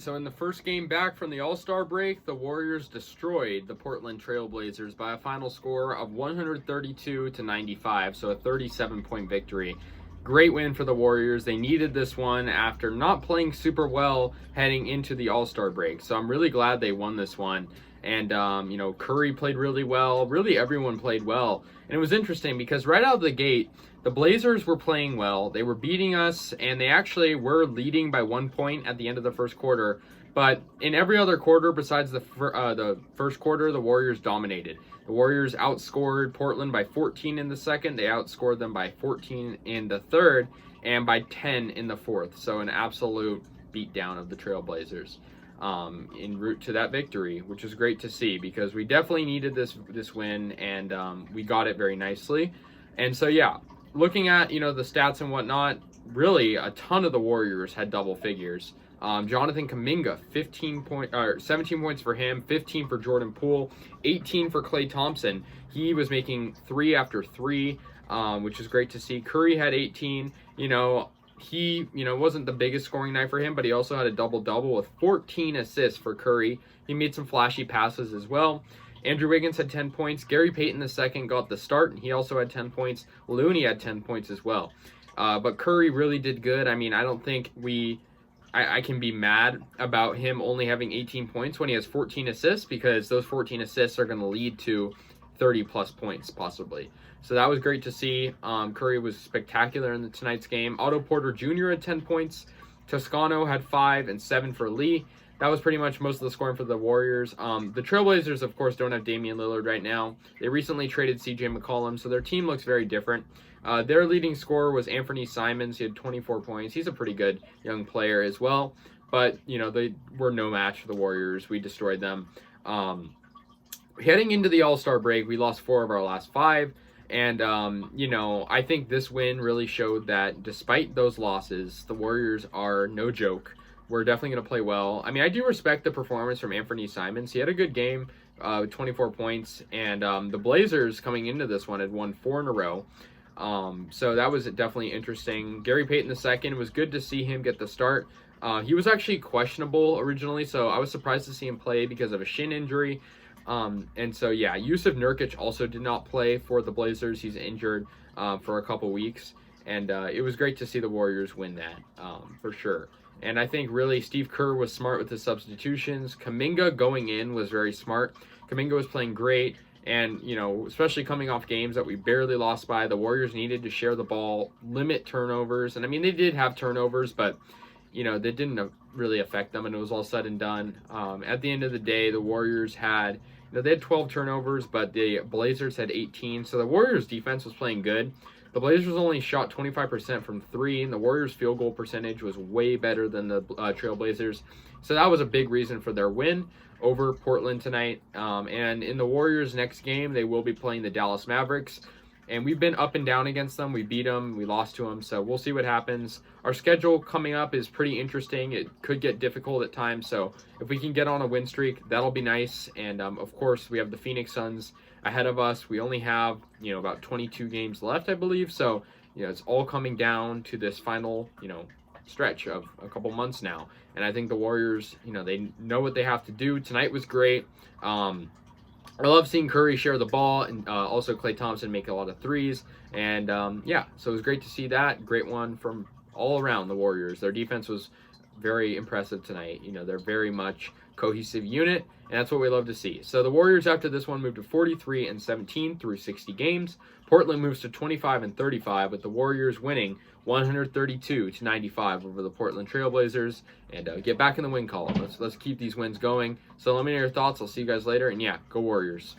So in the first game back from the All-Star break, the Warriors destroyed the Portland Trail Blazers by a final score of 132-95, so a 37-point victory. Great win for the Warriors. They needed this one after not playing super well heading into the All-Star break. So I'm really glad they won this one. And, Curry played really well. Really, everyone played well. And it was interesting because right out of the gate, the Blazers were playing well. They were beating us, and they actually were leading by 1 point at the end of the first quarter. But in every other quarter besides the first quarter, the Warriors dominated. The Warriors outscored Portland by 14 in the second. They outscored them by 14 in the third and by 10 in the fourth. So an absolute beatdown of the Trailblazers en route to that victory, which was great to see because we definitely needed this win, and we got it very nicely. And so, yeah, looking at, the stats and whatnot, really a ton of the Warriors had double figures. Jonathan Kuminga, 17 points for him, 15 for Jordan Poole, 18 for Klay Thompson. He was making 3 after 3, which is great to see. Curry had 18. He, wasn't the biggest scoring night for him, but he also had a double-double with 14 assists for Curry. He made some flashy passes as well. Andrew Wiggins had 10 points. Gary Payton II got the start, and he also had 10 points. Looney had 10 points as well. But Curry really did good. I mean, I don't think I can be mad about him only having 18 points when he has 14 assists, because those 14 assists are going to lead to 30-plus points, possibly. So that was great to see. Curry was spectacular in tonight's game. Otto Porter Jr. had 10 points. Toscano had 5 and 7 for Lee. That was pretty much most of the scoring for the Warriors. The Trailblazers, of course, don't have Damian Lillard right now. They recently traded C.J. McCollum, so their team looks very different. Their leading scorer was Anthony Simons. He had 24 points. He's a pretty good young player as well. But, they were no match for the Warriors. We destroyed them. Heading into the All-Star break, we lost 4 of our last 5. And, I think this win really showed that despite those losses, the Warriors are no joke. We're definitely going to play well. I mean, I do respect the performance from Anthony Simons. He had a good game with 24 points. And the Blazers coming into this one had won 4 in a row. So that was definitely interesting. Gary Payton II, was good to see him get the start. He was actually questionable originally, so I was surprised to see him play because of a shin injury. And so, yeah, Yusuf Nurkic also did not play for the Blazers. He's injured for a couple weeks. And it was great to see the Warriors win that, for sure. And I think really Steve Kerr was smart with his substitutions. Kuminga going in was very smart. Kuminga was playing great. And, especially coming off games that we barely lost by, the Warriors needed to share the ball, limit turnovers. And, I mean, they did have turnovers, but, they didn't really affect them, and it was all said and done. At the end of the day, the Warriors had, they had 12 turnovers, but the Blazers had 18. So the Warriors' defense was playing good. The Blazers only shot 25% from 3, and the Warriors' field goal percentage was way better than the Trailblazers. So that was a big reason for their win over Portland tonight. And in the Warriors' next game, they will be playing the Dallas Mavericks. And we've been up and down against them. We beat them. We lost to them. So we'll see what happens. Our schedule coming up is pretty interesting. It could get difficult at times. So if we can get on a win streak, that'll be nice. And, of course, we have the Phoenix Suns ahead of us. We only have, about 22 games left, I believe. So, it's all coming down to this final, stretch of a couple months now. And I think the Warriors, they know what they have to do. Tonight was great. I love seeing Curry share the ball, and also Klay Thompson make a lot of threes. And, so it was great to see that. Great one from all around the Warriors. Their defense was very impressive tonight. They're very much cohesive unit, and that's what we love to see. So the Warriors, after this one, moved to 43-17 through 60 games. Portland moves to 25-35, with the Warriors winning 132-95 over the Portland Trailblazers, and get back in the win column. Let's keep these wins going. So let me know your thoughts. I'll see you guys later, and yeah, go Warriors.